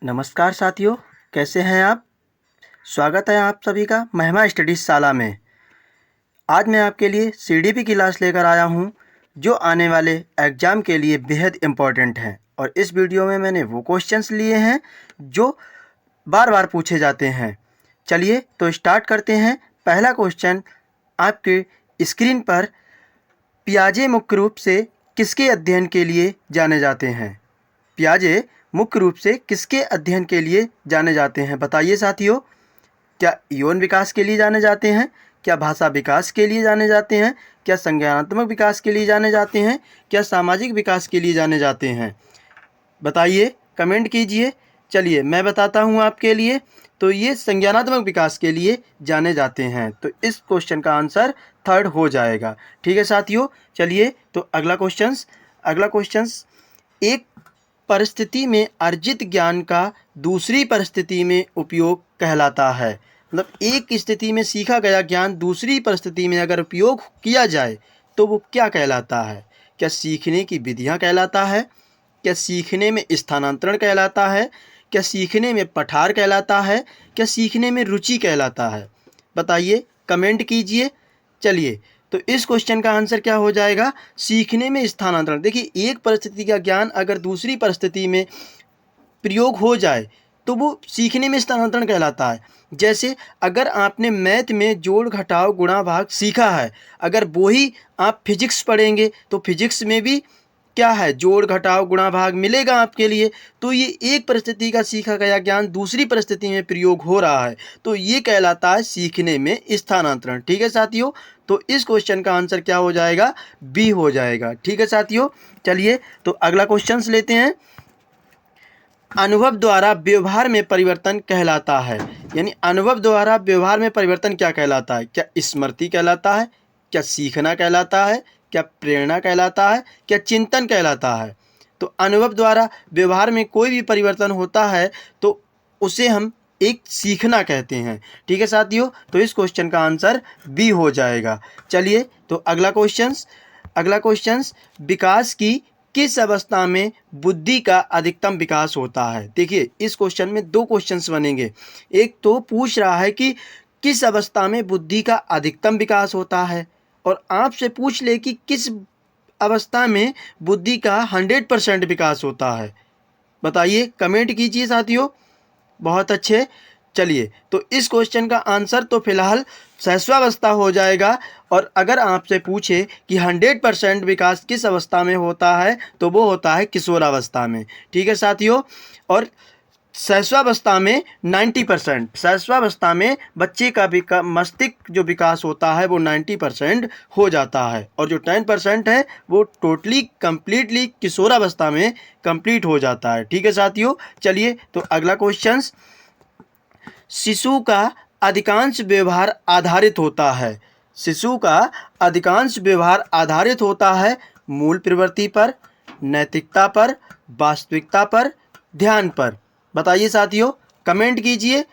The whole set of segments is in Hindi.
नमस्कार साथियों, कैसे हैं आप। स्वागत है आप सभी का महिमा स्टडीज शाला में। आज मैं आपके लिए सीडीपी की क्लास लेकर आया हूं, जो आने वाले एग्ज़ाम के लिए बेहद इम्पोर्टेंट हैं। और इस वीडियो में मैंने वो क्वेश्चंस लिए हैं जो बार बार पूछे जाते हैं। चलिए तो स्टार्ट करते हैं। पहला क्वेश्चन आपके स्क्रीन पर, पियाजे मुख्य रूप से किसके अध्ययन के लिए जाने जाते हैं। पियाजे मुख्य रूप से किसके अध्ययन के लिए जाने जाते हैं, बताइए साथियों। क्या यौन विकास के लिए जाने जाते हैं, क्या भाषा विकास के लिए जाने जाते हैं, क्या संज्ञानात्मक विकास के लिए जाने जाते हैं, क्या सामाजिक विकास के लिए जाने जाते हैं, बताइए, कमेंट कीजिए। चलिए मैं बताता हूँ आपके लिए। तो ये संज्ञानात्मक विकास के लिए जाने जाते हैं। तो इस क्वेश्चन का आंसर थर्ड हो जाएगा। ठीक है साथियों। चलिए तो अगला क्वेश्चंस, एक परिस्थिति में अर्जित ज्ञान का दूसरी परिस्थिति में उपयोग कहलाता है। मतलब एक स्थिति में सीखा गया ज्ञान दूसरी परिस्थिति में अगर उपयोग किया जाए तो वो क्या कहलाता है। क्या सीखने की विधियां कहलाता है, क्या सीखने में स्थानांतरण कहलाता है, क्या सीखने में पठार कहलाता है, क्या सीखने में रुचि कहलाता है, बताइए, कमेंट कीजिए। चलिए तो इस क्वेश्चन का आंसर क्या हो जाएगा, सीखने में स्थानांतरण। देखिए, एक परिस्थिति का ज्ञान अगर दूसरी परिस्थिति में प्रयोग हो जाए तो वो सीखने में स्थानांतरण कहलाता है। जैसे अगर आपने मैथ में जोड़ घटाव गुणा भाग सीखा है, अगर वही आप फिजिक्स पढ़ेंगे तो फिजिक्स में भी क्या है, जोड़ घटाव गुणा भाग मिलेगा आपके लिए। तो ये एक परिस्थिति का सीखा गया ज्ञान दूसरी परिस्थिति में प्रयोग हो रहा है, तो ये कहलाता है सीखने में स्थानांतरण। ठीक है साथियों। तो इस क्वेश्चन का आंसर क्या हो जाएगा, बी हो जाएगा। ठीक है साथियों। चलिए तो अगला क्वेश्चन लेते हैं। अनुभव द्वारा व्यवहार में परिवर्तन कहलाता है, यानी अनुभव द्वारा व्यवहार में परिवर्तन क्या कहलाता है। क्या स्मृति कहलाता है, क्या सीखना कहलाता है, क्या प्रेरणा कहलाता है, क्या चिंतन कहलाता है। तो अनुभव द्वारा व्यवहार में कोई भी परिवर्तन होता है तो उसे हम एक सीखना कहते हैं। ठीक है साथियों। तो इस क्वेश्चन का आंसर बी हो जाएगा। चलिए तो अगला क्वेश्चन, विकास की किस अवस्था में बुद्धि का अधिकतम विकास होता है। देखिए, इस क्वेश्चन में दो क्वेश्चंस बनेंगे। एक तो पूछ रहा है कि किस अवस्था में बुद्धि का अधिकतम विकास होता है, और आपसे पूछ ले कि किस अवस्था में बुद्धि का 100% विकास होता है। बताइए, कमेंट कीजिए साथियों। बहुत अच्छे। चलिए तो इस क्वेश्चन का आंसर तो फिलहाल सहस्वावस्था हो जाएगा। और अगर आपसे पूछे कि 100% विकास किस अवस्था में होता है तो वो होता है किशोरावस्था में। ठीक है साथियों। और सहस्वावस्था में 90%, सहस्वावस्था में बच्चे का मस्तिष्क जो विकास होता है वो 90% हो जाता है, और जो 10% है वो टोटली कम्प्लीटली किशोरावस्था में कंप्लीट हो जाता है। ठीक है साथियों। चलिए तो अगला क्वेश्चन, शिशु का अधिकांश व्यवहार आधारित होता है। शिशु का अधिकांश व्यवहार आधारित होता है मूल प्रवृत्ति पर, नैतिकता पर, वास्तविकता पर, ध्यान पर। बताइए साथियों, कमेंट कीजिए,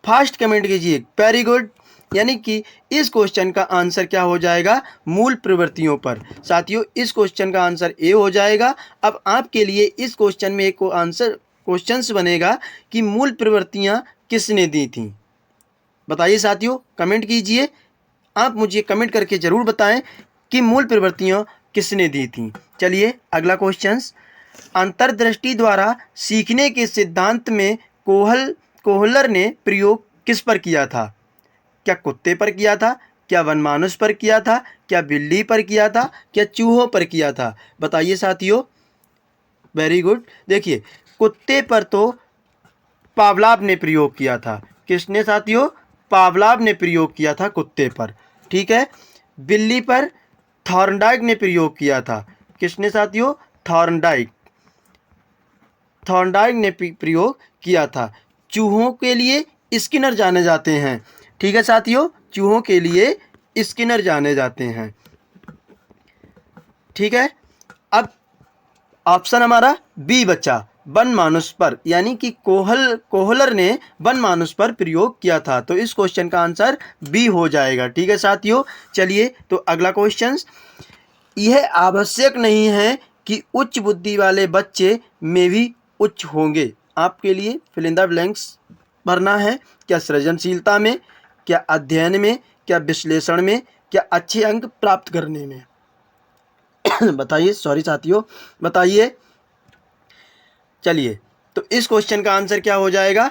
फास्ट कमेंट कीजिए। Very good. यानी कि इस क्वेश्चन का आंसर क्या हो जाएगा, मूल प्रवृत्तियों पर। साथियों, इस क्वेश्चन का आंसर ए हो जाएगा। अब आपके लिए इस क्वेश्चन में एक आंसर क्वेश्चंस बनेगा कि मूल प्रवृत्तियां किसने दी थी। बताइए साथियों, कमेंट कीजिए। आप मुझे कमेंट करके ज़रूर बताएं कि मूल प्रवृत्तियां किसने दी थी। चलिए अगला क्वेश्चंस, अंतर्दृष्टि द्वारा सीखने के सिद्धांत में कोहलर ने प्रयोग किस पर किया था। क्या कुत्ते पर किया था, क्या वनमानुष पर किया था, क्या बिल्ली पर किया था, क्या चूहों पर किया था। बताइए साथियों। Very good. देखिए, कुत्ते पर तो पावलाव ने प्रयोग किया था। किसने साथियों, पावलाव ने प्रयोग किया था कुत्ते पर। ठीक है। बिल्ली पर थॉर्नडाइक ने प्रयोग किया था। किसने साथियों, थॉर्नडाइक ने प्रयोग किया था। चूहों के लिए स्किनर जाने जाते हैं। ठीक है साथियों, चूहों के लिए स्किनर जाने जाते हैं। ठीक है। अब ऑप्शन हमारा बी बचा, वन मानुष पर, यानी कि कोहलर ने वन मानुष पर प्रयोग किया था। तो इस क्वेश्चन का आंसर बी हो जाएगा। ठीक है साथियों। चलिए तो अगला क्वेश्चन, यह आवश्यक नहीं है कि उच्च बुद्धि वाले बच्चे में भी उच्च होंगे। आपके लिए फिल इन द ब्लैंक्स भरना है। क्या सृजनशीलता में, क्या अध्ययन में, क्या विश्लेषण में, क्या अच्छे अंक प्राप्त करने में? बताइए, सॉरी साथियों, बताइए। चलिए, तो इस क्वेश्चन का आंसर क्या हो जाएगा?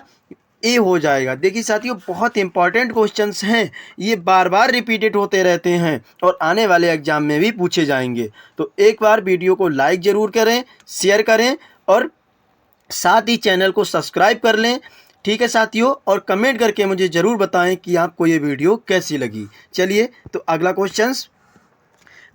ए हो जाएगा। देखिए साथियों, बहुत इंपॉर्टेंट क्वेश्चंस हैं, ये बार बार रिपीटेड होते रहते हैं और आने वाले एग्जाम में भी पूछे जाएंगे। तो एक बार वीडियो को लाइक ज़रूर करें, शेयर करें और साथ ही चैनल को सब्सक्राइब कर लें। ठीक है साथियों, और कमेंट करके मुझे ज़रूर बताएं कि आपको ये वीडियो कैसी लगी। चलिए, तो अगला क्वेश्चन,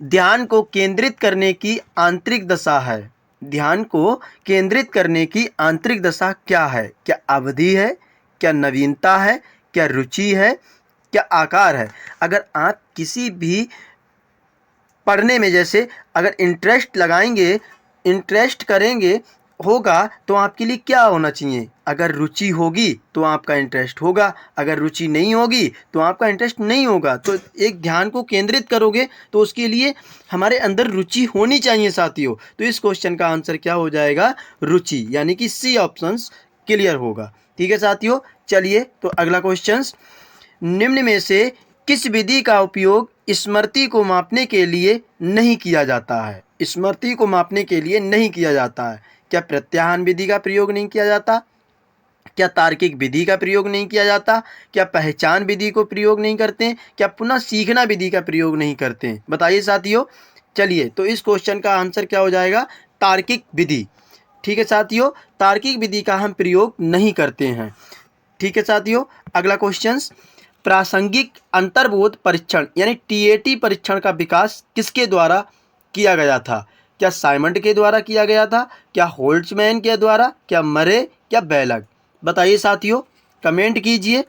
ध्यान को केंद्रित करने की आंतरिक दशा है। ध्यान को केंद्रित करने की आंतरिक दशा क्या है? क्या अवधि है, क्या नवीनता है, क्या रुचि है, क्या आकार है? अगर आप किसी भी पढ़ने में जैसे अगर इंटरेस्ट लगाएंगे, इंटरेस्ट करेंगे होगा, तो आपके लिए क्या होना चाहिए? अगर रुचि होगी तो आपका इंटरेस्ट होगा, अगर रुचि नहीं होगी तो आपका इंटरेस्ट नहीं होगा। तो एक ध्यान को केंद्रित करोगे तो उसके लिए हमारे अंदर रुचि होनी चाहिए साथियों। तो इस क्वेश्चन का आंसर क्या हो जाएगा? रुचि, यानी कि सी ऑप्शंस क्लियर होगा। ठीक है साथियों, चलिए, तो अगला क्वेश्चन, निम्न में से किस विधि का उपयोग स्मृति को मापने के लिए नहीं किया जाता है? स्मृति को मापने के लिए नहीं किया जाता है। क्या प्रत्याहार विधि का प्रयोग नहीं किया जाता? क्या तार्किक विधि का प्रयोग नहीं किया जाता? क्या पहचान विधि को प्रयोग नहीं करते? क्या पुनः सीखना विधि का प्रयोग नहीं करते? बताइए साथियों। चलिए, तो इस क्वेश्चन का आंसर क्या हो जाएगा? तार्किक विधि। ठीक है साथियों, तार्किक विधि का हम प्रयोग नहीं करते हैं। ठीक है साथियों, अगला क्वेश्चन, प्रासंगिक अंतर्बोध परीक्षण यानी टीएटी परीक्षण का विकास किसके द्वारा किया गया था? क्या साइमंड के द्वारा किया गया था? क्या होल्ट्जमैन के द्वारा? क्या मरे? क्या बेलग? बताइए साथियों, कमेंट कीजिए।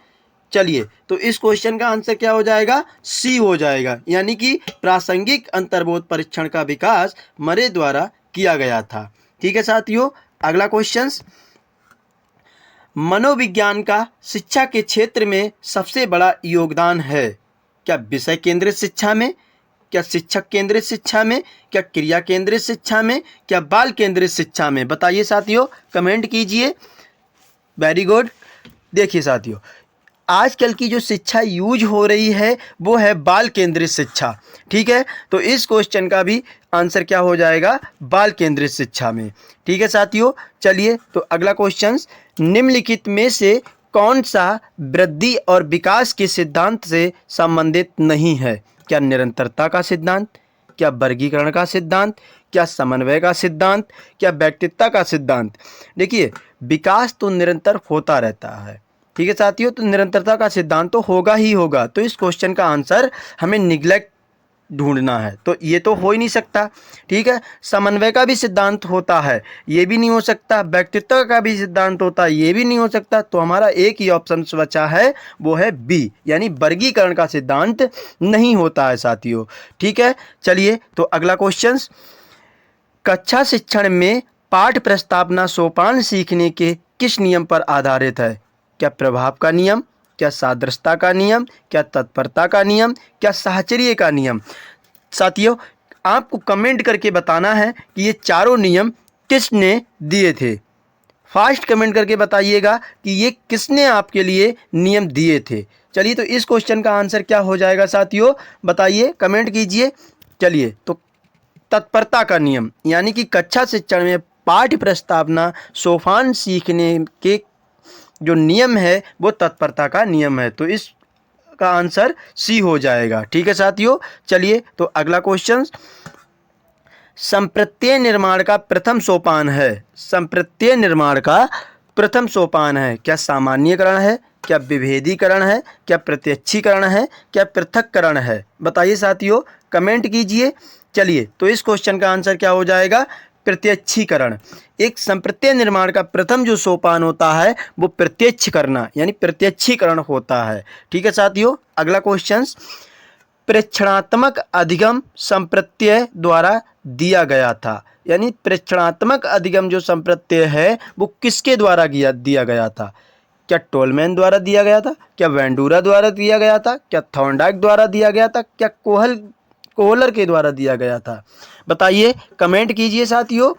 चलिए, तो इस क्वेश्चन का आंसर क्या हो जाएगा? सी हो जाएगा, यानी कि प्रासंगिक अंतर्बोध परीक्षण का विकास मरे द्वारा किया गया था। ठीक है साथियों, अगला क्वेश्चन, मनोविज्ञान का शिक्षा के क्षेत्र में सबसे बड़ा योगदान है। क्या विषय केंद्रित शिक्षा में, क्या शिक्षक केंद्रित शिक्षा में, क्या क्रिया केंद्रित शिक्षा में, क्या बाल केंद्रित शिक्षा में? बताइए साथियों, कमेंट कीजिए। Very good. देखिए साथियों, आजकल की जो शिक्षा यूज हो रही है वो है बाल केंद्रित शिक्षा। ठीक है, तो इस क्वेश्चन का भी आंसर क्या हो जाएगा? बाल केंद्रित शिक्षा में। ठीक है साथियों, चलिए, तो अगला क्वेश्चन, निम्नलिखित में से कौन सा वृद्धि और विकास के सिद्धांत से संबंधित नहीं है? क्या निरंतरता का सिद्धांत, क्या वर्गीकरण का सिद्धांत, क्या समन्वय का सिद्धांत, क्या व्यक्तित्व का सिद्धांत? देखिए, विकास तो निरंतर होता रहता है। ठीक है साथियों, तो निरंतरता का सिद्धांत तो होगा ही होगा। तो इस क्वेश्चन का आंसर हमें निग्लेक्ट ढूंढना है, तो ये तो हो ही नहीं सकता। ठीक है, समन्वय का भी सिद्धांत होता है, ये भी नहीं हो सकता। व्यक्तित्व का भी सिद्धांत होता है, ये भी नहीं हो सकता। तो हमारा एक ही ऑप्शन बचा है, वो है बी, यानी वर्गीकरण का सिद्धांत नहीं होता है साथियों। ठीक है, चलिए, तो अगला क्वेश्चन, कक्षा शिक्षण में पाठ प्रस्तावना सोपान सीखने के किस नियम पर आधारित है? क्या प्रभाव का नियम, क्या सादृश्यता का नियम, क्या तत्परता का नियम, क्या साहचर्य का नियम? साथियों, आपको कमेंट करके बताना है कि ये चारों नियम किसने दिए थे। फास्ट कमेंट करके बताइएगा कि ये किसने आपके लिए नियम दिए थे। चलिए, तो इस क्वेश्चन का आंसर क्या हो जाएगा साथियों? बताइए, कमेंट कीजिए। चलिए, तो तत्परता का नियम, यानी कि कक्षा शिक्षण में पाठ्य प्रस्तावना सोपान सीखने के जो नियम है वो तत्परता का नियम है। तो इसका आंसर सी हो जाएगा। ठीक है साथियों, चलिए, तो अगला क्वेश्चन, संप्रत्यय निर्माण का प्रथम सोपान है। संप्रत्यय निर्माण का प्रथम सोपान है। क्या सामान्यीकरण है, क्या विभेदीकरण है, क्या प्रत्यक्षीकरण है, क्या पृथक्करण है? बताइए साथियों, कमेंट कीजिए। चलिए, तो इस क्वेश्चन का आंसर क्या हो जाएगा? प्रत्यक्षीकरण। एक संप्रत्यय निर्माण का प्रथम जो सोपान होता है वो प्रत्यक्ष करना यानी प्रत्यक्षीकरण होता है। ठीक है साथियों, अगला क्वेश्चन, प्रेक्षणात्मक अधिगम संप्रत्यय द्वारा दिया गया था। यानी प्रेक्षणात्मक अधिगम जो संप्रत्यय है वो किसके द्वारा दिया गया था? क्या टोलमैन द्वारा दिया गया था, क्या वेंडूरा द्वारा दिया गया था, क्या थॉर्नडाइक द्वारा दिया गया था, क्या कोहलर के द्वारा दिया गया था? बताइए, कमेंट कीजिए साथियों।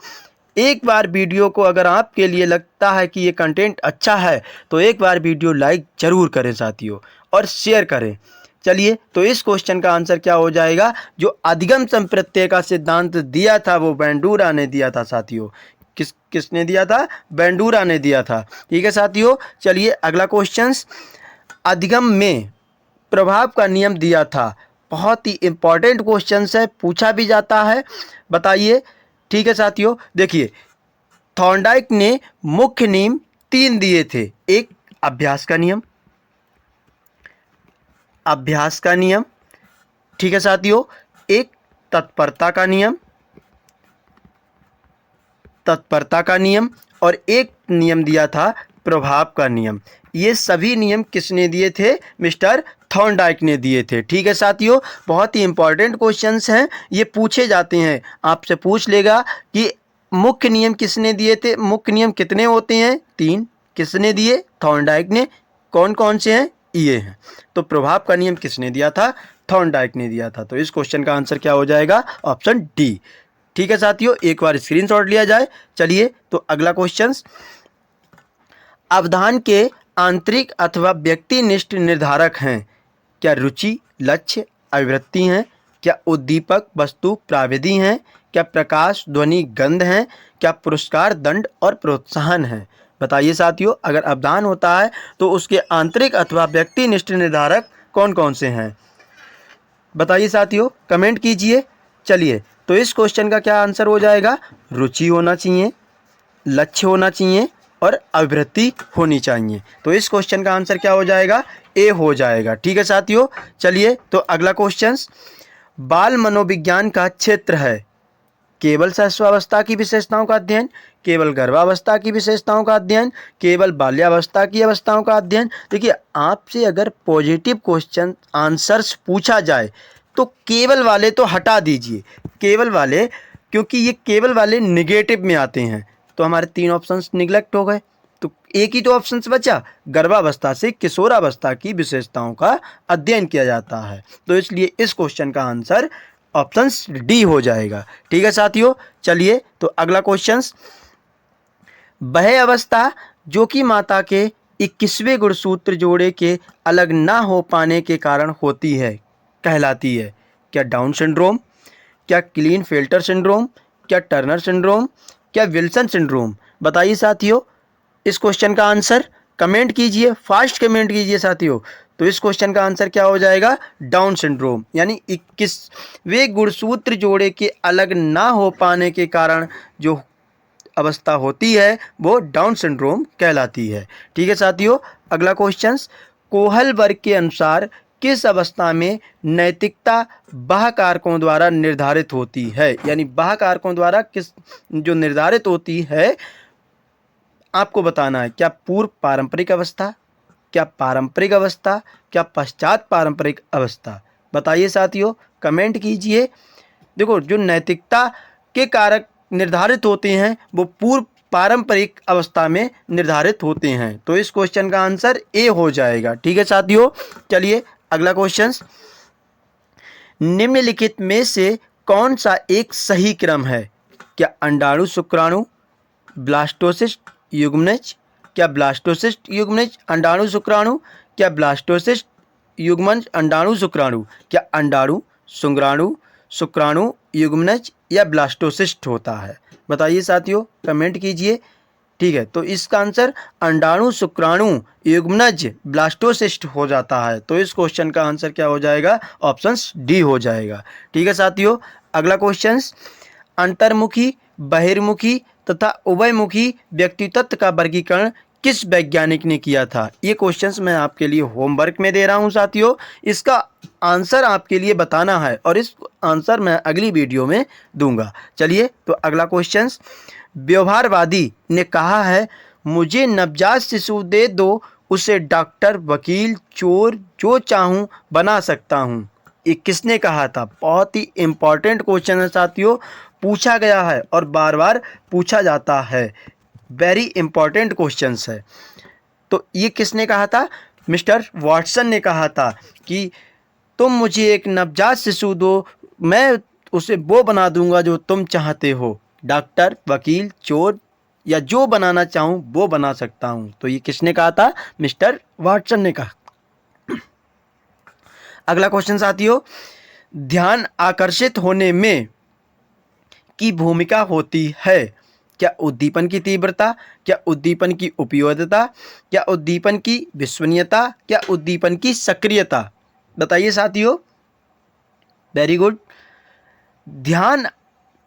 एक बार वीडियो को अगर आपके लिए लगता है कि ये कंटेंट अच्छा है तो एक बार वीडियो लाइक ज़रूर करें साथियों, और शेयर करें। चलिए, तो इस क्वेश्चन का आंसर क्या हो जाएगा? जो अधिगम संप्रत्यय का सिद्धांत दिया था वो बेंडूरा ने दिया था साथियों। किसने दिया था? बेंडूरा ने दिया था। ठीक है साथियों, चलिए अगला क्वेश्चन। अधिगम में प्रभाव का नियम दिया था, बहुत ही इंपॉर्टेंट क्वेश्चन है, पूछा भी जाता है। बताइए। ठीक है साथियों, देखिए थॉर्नडाइक ने मुख्य नियम 3 दिए थे। एक अभ्यास का नियम, अभ्यास का नियम, ठीक है साथियों। एक तत्परता का नियम, तत्परता का नियम, और एक नियम दिया था प्रभाव का नियम। ये सभी नियम किसने दिए थे? मिस्टर थॉर्नडाइक ने दिए थे। ठीक है साथियों, बहुत ही इंपॉर्टेंट क्वेश्चंस हैं, ये पूछे जाते हैं। आपसे पूछ लेगा कि मुख्य नियम किसने दिए थे, मुख्य नियम कितने होते हैं? 3। किसने दिए? थॉर्नडाइक ने। कौन कौन से हैं? ये हैं। तो प्रभाव का नियम किसने दिया था? थॉर्नडाइक ने दिया था। तो इस क्वेश्चन का आंसर क्या हो जाएगा? Option D. ठीक है साथियों, एक बार स्क्रीनशॉट लिया जाए। चलिए, तो अगला क्वेश्चन। अवधान के आंतरिक अथवा व्यक्तिनिष्ठ निर्धारक हैं। क्या रुचि, लक्ष्य, अभिवृत्ति हैं? क्या उद्दीपक, वस्तु, प्राविधि हैं? क्या प्रकाश, ध्वनि, गंध हैं? क्या पुरस्कार, दंड और प्रोत्साहन हैं? बताइए साथियों, अगर अवधान होता है तो उसके आंतरिक अथवा व्यक्तिनिष्ठ निर्धारक कौन कौन से हैं? बताइए साथियों, कमेंट कीजिए। चलिए, तो इस क्वेश्चन का क्या आंसर हो जाएगा? रुचि होना चाहिए, लक्ष्य होना चाहिए और अभिवृत्ति होनी चाहिए। तो इस क्वेश्चन का आंसर क्या हो जाएगा? ए हो जाएगा। ठीक है साथियों, चलिए तो अगला क्वेश्चन। बाल मनोविज्ञान का क्षेत्र है केवल शैशवावस्था की विशेषताओं का अध्ययन, केवल गर्भावस्था की विशेषताओं का अध्ययन, केवल बाल्यावस्था की अवस्थाओं का अध्ययन। देखिए, आपसे अगर पॉजिटिव क्वेश्चन आंसर्स पूछा जाए तो केवल वाले तो हटा दीजिए, केवल वाले, क्योंकि ये केवल वाले निगेटिव में आते हैं। तो हमारे 3 ऑप्शंस निगलेक्ट हो गए, तो एक ही तो ऑप्शंस बचा, गर्भावस्था से किशोरावस्था की विशेषताओं का अध्ययन किया जाता है। तो इसलिए इस क्वेश्चन का आंसर ऑप्शन डी हो जाएगा। ठीक है साथियों, चलिए तो अगला क्वेश्चन। वह अवस्था जो कि माता के 21वें गुणसूत्र जोड़े के अलग ना हो पाने के कारण होती है कहलाती है। क्या डाउन सिंड्रोम, क्या क्लीनफेल्टर सिंड्रोम, क्या टर्नर सिंड्रोम, क्या विल्सन सिंड्रोम? बताइए साथियों इस क्वेश्चन का आंसर, कमेंट कीजिए, फास्ट कमेंट कीजिए साथियों। तो इस क्वेश्चन का आंसर क्या हो जाएगा? डाउन सिंड्रोम, यानी 21वें गुणसूत्र जोड़े के अलग ना हो पाने के कारण जो अवस्था होती है वो डाउन सिंड्रोम कहलाती है। ठीक है साथियों, अगला क्वेश्चन। कोहल वर्ग के अनुसार किस अवस्था में नैतिकता बाह्य कारकों द्वारा निर्धारित होती है? यानी बाह्य कारकों द्वारा किस जो निर्धारित होती है आपको बताना है। क्या पूर्व पारंपरिक अवस्था, क्या पारंपरिक अवस्था, क्या पश्चात पारंपरिक अवस्था? बताइए साथियों, कमेंट कीजिए। देखो, जो नैतिकता के कारक निर्धारित होते हैं वो पूर्व पारंपरिक अवस्था में निर्धारित होते हैं। तो इस क्वेश्चन का आंसर ए हो जाएगा। ठीक है साथियों, चलिए अगला क्वेश्चन। निम्नलिखित में से कौन सा एक सही क्रम है? क्या अंडाणु शुक्राणु, ब्लास्टोसिस्ट युग्मनज, क्या ब्लास्टोसिस्ट युग्मनज अंडाणु शुक्राणु, क्या ब्लास्टोसिस्ट युग्मनज अंडाणु शुक्राणु, क्या अंडाणु शुक्राणु शुक्राणु युग्मनज या ब्लास्टोसिस्ट होता है? बताइए साथियों, कमेंट कीजिए। ठीक है, तो इसका आंसर अंडाणु शुक्राणु युग्मनज ब्लास्टोसिस्ट हो जाता है। तो इस क्वेश्चन का आंसर क्या हो जाएगा? ऑप्शन डी हो जाएगा। ठीक है साथियों, अगला क्वेश्चन। अंतर्मुखी, बहिर्मुखी तथा उभयमुखी व्यक्तित्व का वर्गीकरण किस वैज्ञानिक ने किया था? ये क्वेश्चंस मैं आपके लिए होमवर्क में दे रहा हूं साथियों, इसका आंसर आपके लिए बताना है और इस आंसर मैं अगली वीडियो में दूंगा। चलिए तो अगला क्वेश्चन। व्यवहारवादी ने कहा है मुझे नवजात शिशु दे दो, उसे डॉक्टर, वकील, चोर जो चाहूँ बना सकता हूँ। ये किसने कहा था? बहुत ही इम्पॉर्टेंट क्वेश्चन है साथियों, पूछा गया है और बार बार पूछा जाता है, वेरी इंपॉर्टेंट क्वेश्चंस है। तो ये किसने कहा था? मिस्टर वाटसन ने कहा था कि तुम मुझे एक नवजात शिशु दो, मैं उसे वो बना दूंगा जो तुम चाहते हो। डॉक्टर, वकील, चोर या जो बनाना चाहूँ वो बना सकता हूँ। तो ये किसने कहा था? मिस्टर वाटसन ने कहा। अगला क्वेश्चन साथियों, ध्यान आकर्षित होने में की भूमिका होती है। क्या उद्दीपन की तीव्रता, क्या उद्दीपन की उपयोगिता, क्या उद्दीपन की विश्वसनीयता, क्या उद्दीपन की सक्रियता? बताइए साथियों। Very good. ध्यान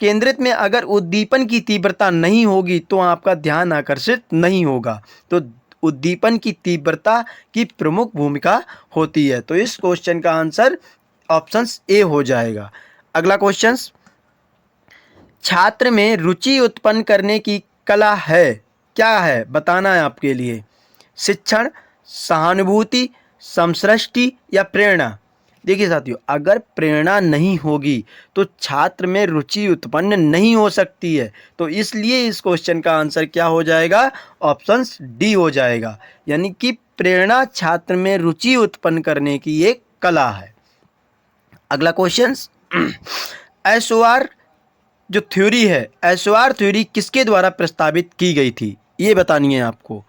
केंद्रित में अगर उद्दीपन की तीव्रता नहीं होगी तो आपका ध्यान आकर्षित नहीं होगा। तो उद्दीपन की तीव्रता की प्रमुख भूमिका होती है। तो इस क्वेश्चन का आंसर ऑप्शन ए हो जाएगा। अगला क्वेश्चन, छात्र में रुचि उत्पन्न करने की कला है, क्या है बताना है आपके लिए। शिक्षण, सहानुभूति, समसृष्टि या प्रेरणा? देखिए साथियों, अगर प्रेरणा नहीं होगी तो छात्र में रुचि उत्पन्न नहीं हो सकती है। तो इसलिए इस क्वेश्चन का आंसर क्या हो जाएगा? ऑप्शन डी हो जाएगा। यानी कि प्रेरणा छात्र में रुचि उत्पन्न करने की एक कला है। अगला क्वेश्चन, एसओआर जो थ्योरी है, एसओआर थ्योरी किसके द्वारा प्रस्तावित की गई थी? ये बतानी है आपको।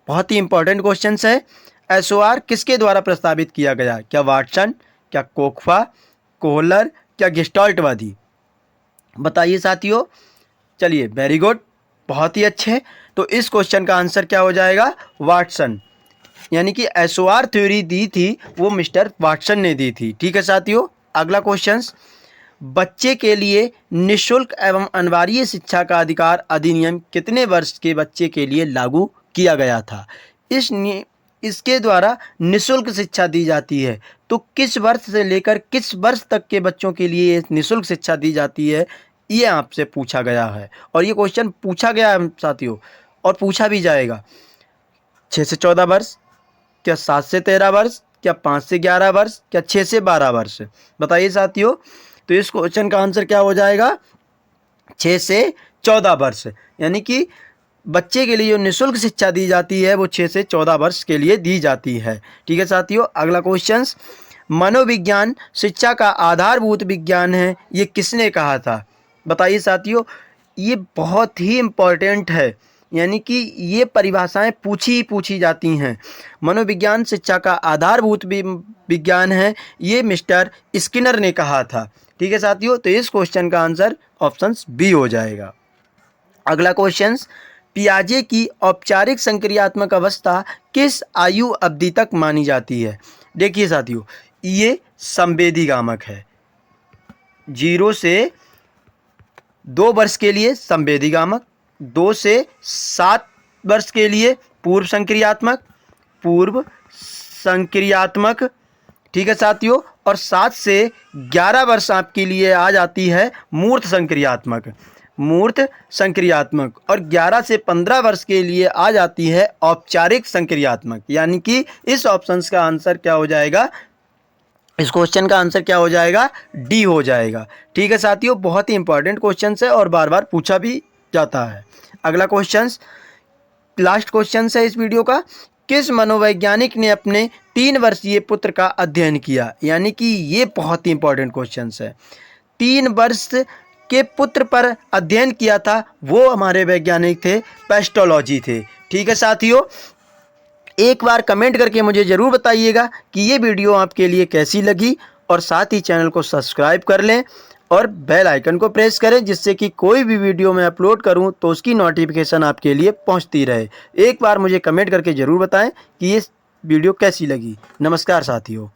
बहुत ही इंपॉर्टेंट क्वेश्चन है। एसओआर किसके द्वारा प्रस्तावित किया गया? क्या वाटसन, क्या कोखफा, कोहलर, क्या गेस्टाल्टवादी? बताइए साथियों। चलिए, वेरी गुड, बहुत ही अच्छे। तो इस क्वेश्चन का आंसर क्या हो जाएगा? वाटसन। यानी कि एसओआर थ्योरी दी थी वो मिस्टर वाटसन ने दी थी। ठीक है साथियों। अगला क्वेश्चन, बच्चे के लिए निःशुल्क एवं अनिवार्य शिक्षा का अधिकार अधिनियम कितने वर्ष के बच्चे के लिए लागू किया गया था? इसके द्वारा निःशुल्क शिक्षा दी जाती है। तो किस वर्ष से लेकर किस वर्ष तक के बच्चों के लिए निःशुल्क शिक्षा दी जाती है, ये आपसे पूछा गया है। और ये क्वेश्चन पूछा गया है साथियों, और पूछा भी जाएगा। 6 से 14 वर्ष, क्या 7 से 13 वर्ष, क्या 5 से 11 वर्ष, क्या 6 से 12 वर्ष? बताइए साथियों। तो इस क्वेश्चन का आंसर क्या हो जाएगा? 6 से 14 वर्ष। यानी कि बच्चे के लिए जो निःशुल्क शिक्षा दी जाती है वो 6 से 14 वर्ष के लिए दी जाती है। ठीक है साथियों। अगला क्वेश्चन, मनोविज्ञान शिक्षा का आधारभूत विज्ञान है, ये किसने कहा था? बताइए साथियों। ये बहुत ही इम्पोर्टेंट है, यानी कि ये परिभाषाएं पूछी जाती हैं। मनोविज्ञान शिक्षा का आधारभूत विज्ञान है, ये मिस्टर स्किनर ने कहा था। ठीक है साथियों। तो इस क्वेश्चन का आंसर ऑप्शन बी हो जाएगा। अगला क्वेश्चन, पियाजे की औपचारिक संक्रियात्मक अवस्था किस आयु अवधि तक मानी जाती है? देखिए साथियों, ये संवेदीगामक है। 0 से 2 वर्ष के लिए संवेदीगामक, 2 से 7 वर्ष के लिए पूर्व संक्रियात्मक। ठीक है साथियों। और 7 से 11 वर्ष आपके लिए आ जाती है मूर्त संक्रियात्मक, और 11 से 15 वर्ष के लिए आ जाती है औपचारिक संक्रियात्मक। यानी कि इस ऑप्शन का आंसर क्या हो जाएगा? इस क्वेश्चन का आंसर क्या हो जाएगा? डी हो जाएगा। ठीक है साथियों, बहुत ही इंपॉर्टेंट क्वेश्चन है और बार बार पूछा भी जाता है। अगला क्वेश्चन, लास्ट क्वेश्चन है इस वीडियो का। किस मनोवैज्ञानिक ने अपने 3 वर्षीय पुत्र का अध्ययन किया? यानी कि ये बहुत ही इंपॉर्टेंट क्वेश्चन है। 3 वर्ष के पुत्र पर अध्ययन किया था, वो हमारे वैज्ञानिक थे, पेस्टोलॉजी थे। ठीक है साथियों, एक बार कमेंट करके मुझे ज़रूर बताइएगा कि ये वीडियो आपके लिए कैसी लगी, और साथ ही चैनल को सब्सक्राइब कर लें और बेल आइकन को प्रेस करें, जिससे कि कोई भी वीडियो मैं अपलोड करूं तो उसकी नोटिफिकेशन आपके लिए पहुंचती रहे। एक बार मुझे कमेंट करके ज़रूर बताएं कि ये वीडियो कैसी लगी। नमस्कार साथियों।